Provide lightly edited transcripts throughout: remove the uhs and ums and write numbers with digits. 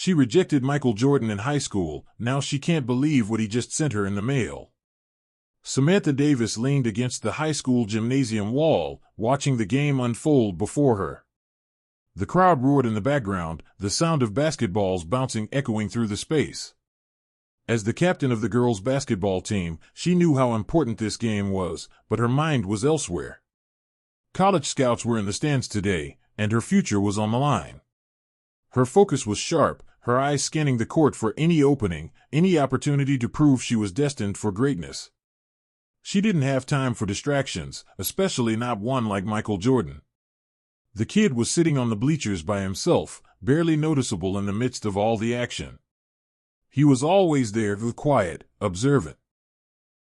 She rejected Michael Jordan in high school, now she can't believe what he just sent her in the mail. Samantha Davis leaned against the high school gymnasium wall, watching the game unfold before her. The crowd roared in the background, the sound of basketballs bouncing echoing through the space. As the captain of the girls' basketball team, she knew how important this game was, but her mind was elsewhere. College scouts were in the stands today, and her future was on the line. Her focus was sharp, her eyes scanning the court for any opening, any opportunity to prove she was destined for greatness. She didn't have time for distractions, especially not one like Michael Jordan. The kid was sitting on the bleachers by himself, barely noticeable in the midst of all the action. He was always there, quiet, observant.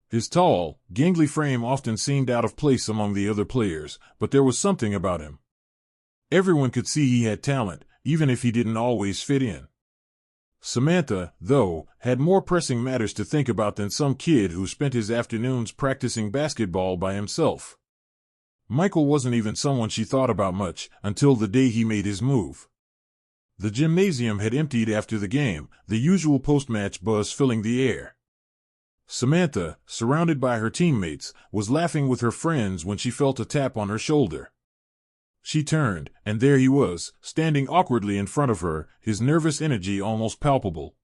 His tall, gangly frame often seemed out of place among the other players, but there was something about him. Everyone could see he had talent, even if he didn't always fit in. Samantha, though, had more pressing matters to think about than some kid who spent his afternoons practicing basketball by himself. Michael wasn't even someone she thought about much, until the day he made his move. The gymnasium had emptied after the game, the usual post-match buzz filling the air. Samantha, surrounded by her teammates, was laughing with her friends when she felt a tap on her shoulder. She turned, and there he was, standing awkwardly in front of her, his nervous energy almost palpable.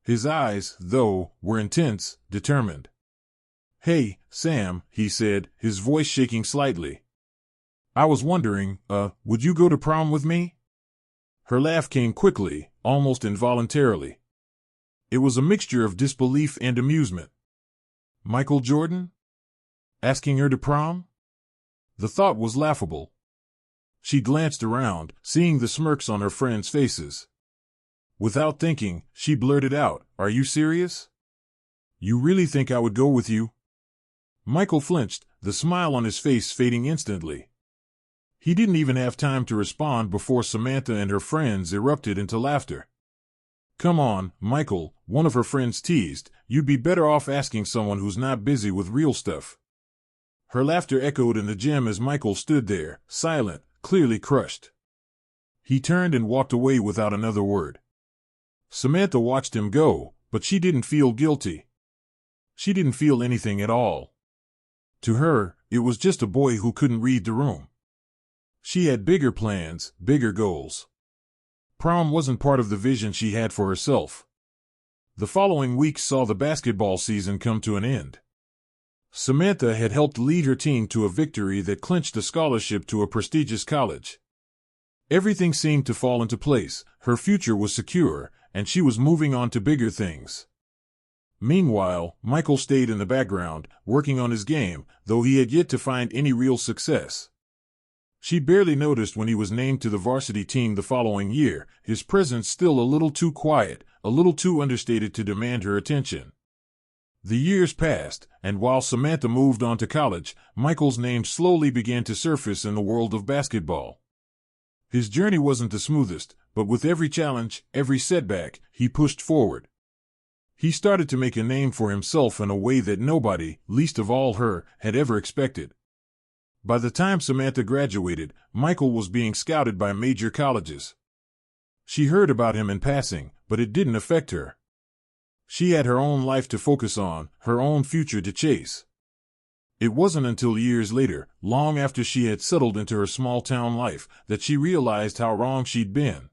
His eyes, though, were intense, determined. "Hey, Sam," he said, his voice shaking slightly. "I was wondering, would you go to prom with me?" Her laugh came quickly, almost involuntarily. It was a mixture of disbelief and amusement. Michael Jordan? Asking her to prom? The thought was laughable. She glanced around, seeing the smirks on her friends' faces. Without thinking, she blurted out, "Are you serious? You really think I would go with you?" Michael flinched, the smile on his face fading instantly. He didn't even have time to respond before Samantha and her friends erupted into laughter. "Come on, Michael," one of her friends teased, "you'd be better off asking someone who's not busy with real stuff." Her laughter echoed in the gym as Michael stood there, silent, clearly crushed. He turned and walked away without another word. Samantha watched him go, but she didn't feel guilty. She didn't feel anything at all. To her, it was just a boy who couldn't read the room. She had bigger plans, bigger goals. Prom wasn't part of the vision she had for herself. The following weeks saw the basketball season come to an end. Samantha had helped lead her team to a victory that clinched a scholarship to a prestigious college. Everything seemed to fall into place, her future was secure, and she was moving on to bigger things. Meanwhile, Michael stayed in the background, working on his game, though he had yet to find any real success. She barely noticed when he was named to the varsity team the following year, his presence still a little too quiet, a little too understated to demand her attention. The years passed, and while Samantha moved on to college, Michael's name slowly began to surface in the world of basketball. His journey wasn't the smoothest, but with every challenge, every setback, he pushed forward. He started to make a name for himself in a way that nobody, least of all her, had ever expected. By the time Samantha graduated, Michael was being scouted by major colleges. She heard about him in passing, but it didn't affect her. She had her own life to focus on, her own future to chase. It wasn't until years later, long after she had settled into her small-town life, that she realized how wrong she'd been.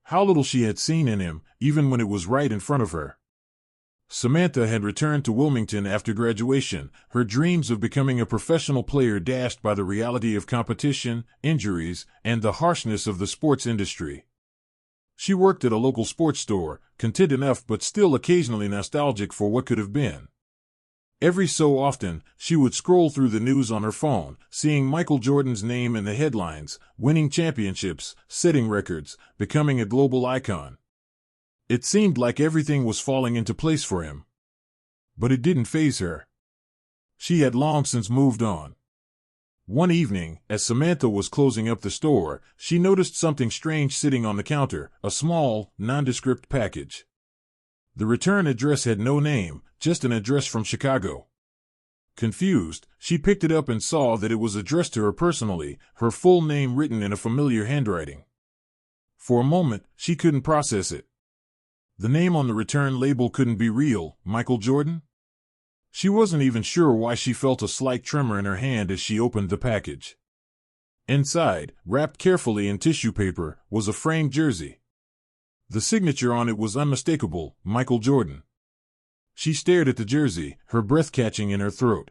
How little she had seen in him, even when it was right in front of her. Samantha had returned to Wilmington after graduation, her dreams of becoming a professional player dashed by the reality of competition, injuries, and the harshness of the sports industry. She worked at a local sports store, content enough but still occasionally nostalgic for what could have been. Every so often, she would scroll through the news on her phone, seeing Michael Jordan's name in the headlines, winning championships, setting records, becoming a global icon. It seemed like everything was falling into place for him. But it didn't faze her. She had long since moved on. One evening, as Samantha was closing up the store, she noticed something strange sitting on the counter, a small, nondescript package. The return address had no name, just an address from Chicago. Confused, she picked it up and saw that it was addressed to her personally, her full name written in a familiar handwriting. For a moment, she couldn't process it. The name on the return label couldn't be real. Michael Jordan? She wasn't even sure why she felt a slight tremor in her hand as she opened the package. Inside, wrapped carefully in tissue paper, was a framed jersey. The signature on it was unmistakable, Michael Jordan. She stared at the jersey, her breath catching in her throat.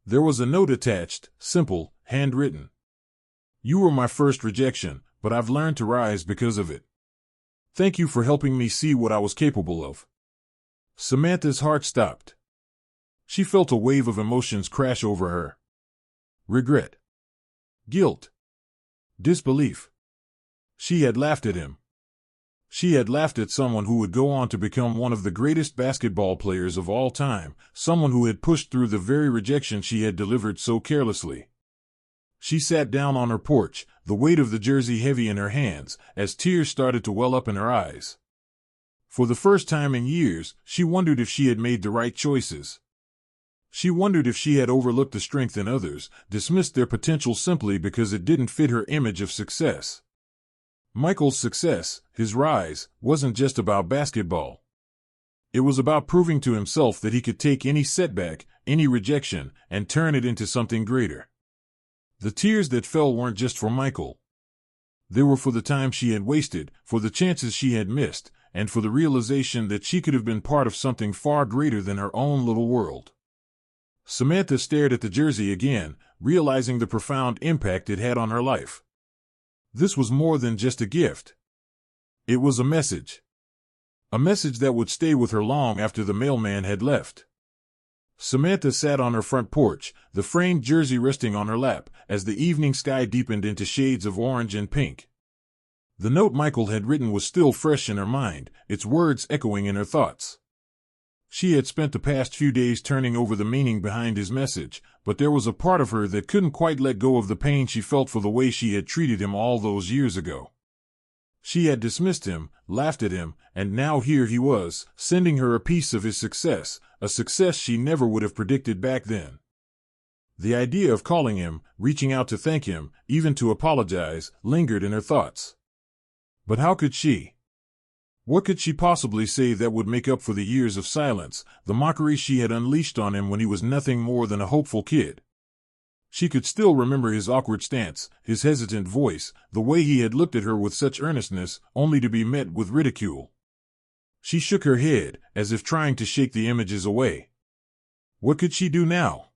There was a note attached, simple, handwritten. You were my first rejection, but I've learned to rise because of it. Thank you for helping me see what I was capable of. Samantha's heart stopped. She felt a wave of emotions crash over her. Regret. Guilt. Disbelief. She had laughed at him. She had laughed at someone who would go on to become one of the greatest basketball players of all time, someone who had pushed through the very rejection she had delivered so carelessly. She sat down on her porch, the weight of the jersey heavy in her hands, as tears started to well up in her eyes. For the first time in years, she wondered if she had made the right choices. She wondered if she had overlooked the strength in others, dismissed their potential simply because it didn't fit her image of success. Michael's success, his rise, wasn't just about basketball. It was about proving to himself that he could take any setback, any rejection, and turn it into something greater. The tears that fell weren't just for Michael. They were for the time she had wasted, for the chances she had missed, and for the realization that she could have been part of something far greater than her own little world. Samantha stared at the jersey again, realizing the profound impact it had on her life. This was more than just a gift. It was a message. A message that would stay with her long after the mailman had left. Samantha sat on her front porch, the framed jersey resting on her lap, as the evening sky deepened into shades of orange and pink. The note Michael had written was still fresh in her mind, its words echoing in her thoughts. She had spent the past few days turning over the meaning behind his message, but there was a part of her that couldn't quite let go of the pain she felt for the way she had treated him all those years ago. She had dismissed him, laughed at him, and now here he was, sending her a piece of his success, a success she never would have predicted back then. The idea of calling him, reaching out to thank him, even to apologize, lingered in her thoughts. But how could she? What could she possibly say that would make up for the years of silence, the mockery she had unleashed on him when he was nothing more than a hopeful kid? She could still remember his awkward stance, his hesitant voice, the way he had looked at her with such earnestness, only to be met with ridicule. She shook her head, as if trying to shake the images away. What could she do now?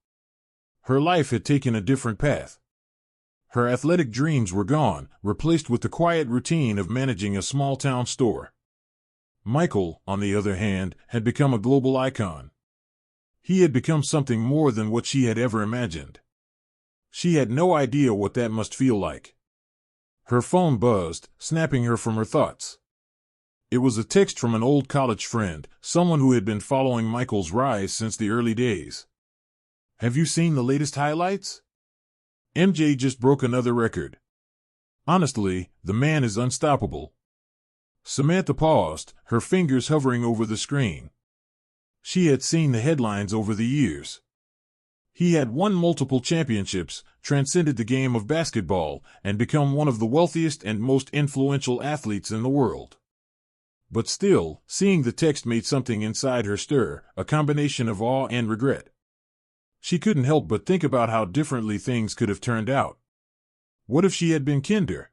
Her life had taken a different path. Her athletic dreams were gone, replaced with the quiet routine of managing a small-town store. Michael, on the other hand, had become a global icon. He had become something more than what she had ever imagined. She had no idea what that must feel like. Her phone buzzed, snapping her from her thoughts. It was a text from an old college friend, someone who had been following Michael's rise since the early days. Have you seen the latest highlights? MJ just broke another record. Honestly, the man is unstoppable. Samantha paused, her fingers hovering over the screen. She had seen the headlines over the years. He had won multiple championships, transcended the game of basketball, and become one of the wealthiest and most influential athletes in the world. But still, seeing the text made something inside her stir, a combination of awe and regret. She couldn't help but think about how differently things could have turned out. What if she had been kinder?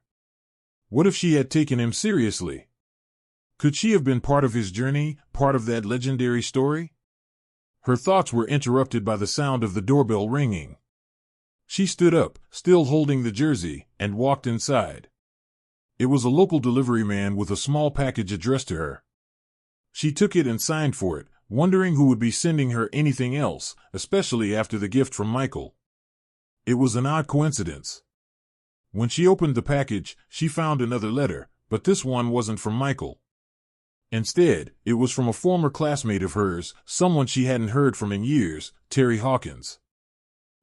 What if she had taken him seriously? Could she have been part of his journey, part of that legendary story? Her thoughts were interrupted by the sound of the doorbell ringing. She stood up, still holding the jersey, and walked inside. It was a local delivery man with a small package addressed to her. She took it and signed for it, wondering who would be sending her anything else, especially after the gift from Michael. It was an odd coincidence. When she opened the package, she found another letter, but this one wasn't from Michael. Instead, it was from a former classmate of hers, someone she hadn't heard from in years, Terry Hawkins.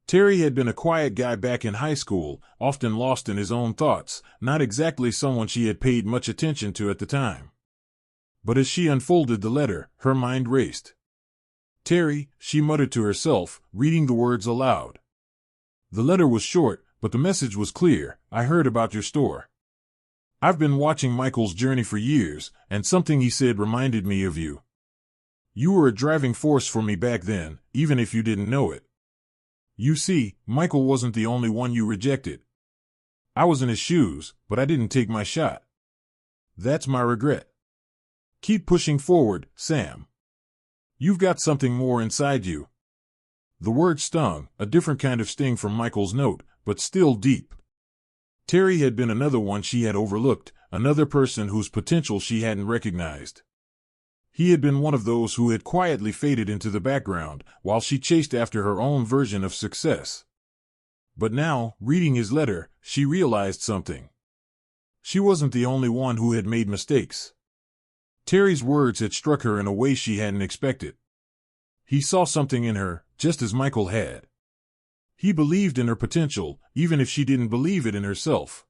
Terry had been a quiet guy back in high school, often lost in his own thoughts, not exactly someone she had paid much attention to at the time. But as she unfolded the letter, her mind raced. Terry, she muttered to herself, reading the words aloud. The letter was short, but the message was clear. I heard about your store. I've been watching Michael's journey for years, and something he said reminded me of you. You were a driving force for me back then, even if you didn't know it. You see, Michael wasn't the only one you rejected. I was in his shoes, but I didn't take my shot. That's my regret. Keep pushing forward, Sam. You've got something more inside you. The word stung, a different kind of sting from Michael's note, but still deep. Terry had been another one she had overlooked, another person whose potential she hadn't recognized. He had been one of those who had quietly faded into the background, while she chased after her own version of success. But now, reading his letter, she realized something. She wasn't the only one who had made mistakes. Terry's words had struck her in a way she hadn't expected. He saw something in her, just as Michael had. He believed in her potential, even if she didn't believe it in herself.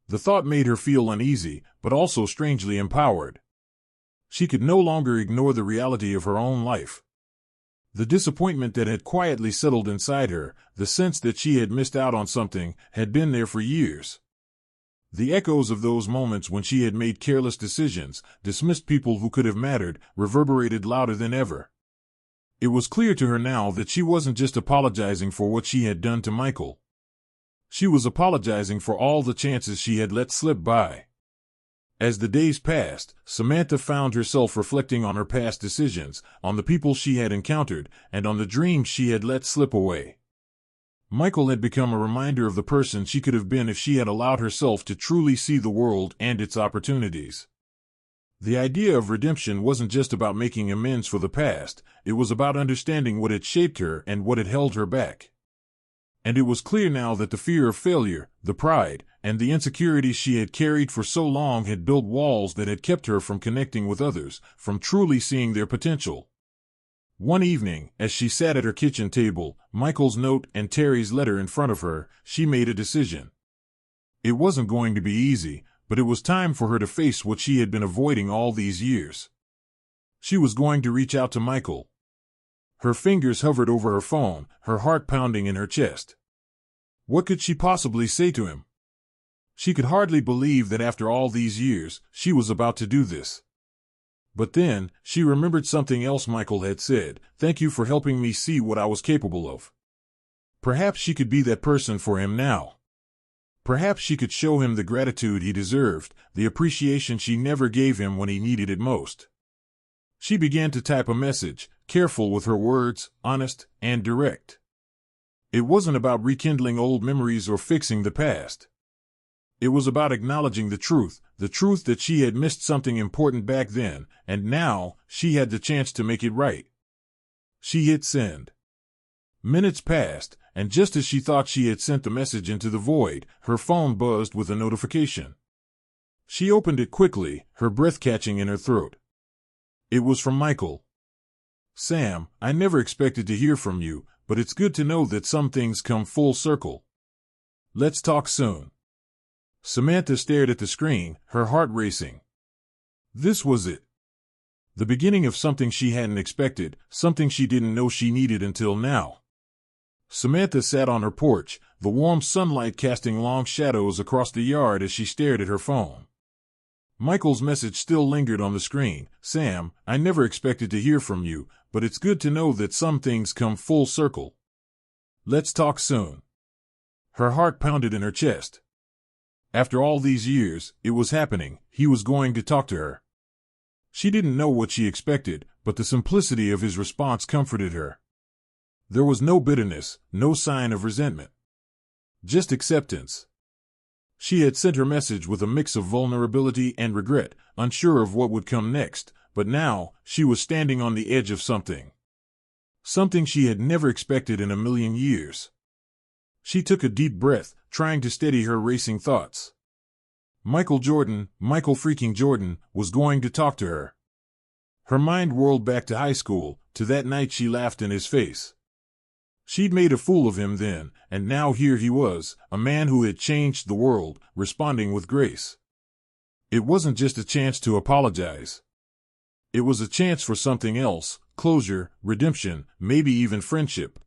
The thought made her feel uneasy, but also strangely empowered. She could no longer ignore the reality of her own life. The disappointment that had quietly settled inside her, the sense that she had missed out on something, had been there for years. The echoes of those moments when she had made careless decisions, dismissed people who could have mattered, reverberated louder than ever. It was clear to her now that she wasn't just apologizing for what she had done to Michael. She was apologizing for all the chances she had let slip by. As the days passed, Samantha found herself reflecting on her past decisions, on the people she had encountered, and on the dreams she had let slip away. Michael had become a reminder of the person she could have been if she had allowed herself to truly see the world and its opportunities. The idea of redemption wasn't just about making amends for the past, it was about understanding what had shaped her and what had held her back. And it was clear now that the fear of failure, the pride, and the insecurities she had carried for so long had built walls that had kept her from connecting with others, from truly seeing their potential. One evening, as she sat at her kitchen table, Michael's note and Terry's letter in front of her, she made a decision. It wasn't going to be easy, but it was time for her to face what she had been avoiding all these years. She was going to reach out to Michael. Her fingers hovered over her phone, her heart pounding in her chest. What could she possibly say to him? She could hardly believe that after all these years, she was about to do this. But then, she remembered something else Michael had said, "Thank you for helping me see what I was capable of." Perhaps she could be that person for him now. Perhaps she could show him the gratitude he deserved, the appreciation she never gave him when he needed it most. She began to type a message, careful with her words, honest and direct. It wasn't about rekindling old memories or fixing the past. It was about acknowledging the truth that she had missed something important back then, and now she had the chance to make it right. She hit send. Minutes passed, and just as she thought she had sent the message into the void, her phone buzzed with a notification. She opened it quickly, her breath catching in her throat. It was from Michael. "Sam, I never expected to hear from you, but it's good to know that some things come full circle. Let's talk soon." Samantha stared at the screen, her heart racing. This was it. The beginning of something she hadn't expected, something she didn't know she needed until now. Samantha sat on her porch, the warm sunlight casting long shadows across the yard as she stared at her phone. Michael's message still lingered on the screen. "Sam, I never expected to hear from you, but it's good to know that some things come full circle. Let's talk soon." Her heart pounded in her chest. After all these years, it was happening. He was going to talk to her. She didn't know what she expected, but the simplicity of his response comforted her. There was no bitterness, no sign of resentment. Just acceptance. She had sent her message with a mix of vulnerability and regret, unsure of what would come next, but now, she was standing on the edge of something. Something she had never expected in a million years. She took a deep breath, trying to steady her racing thoughts. Michael freaking Jordan, was going to talk to her. Her mind whirled back to high school, to that night she laughed in his face. She'd made a fool of him then, and now here he was, a man who had changed the world, responding with grace. It wasn't just a chance to apologize. It was a chance for something else, closure, redemption, maybe even friendship.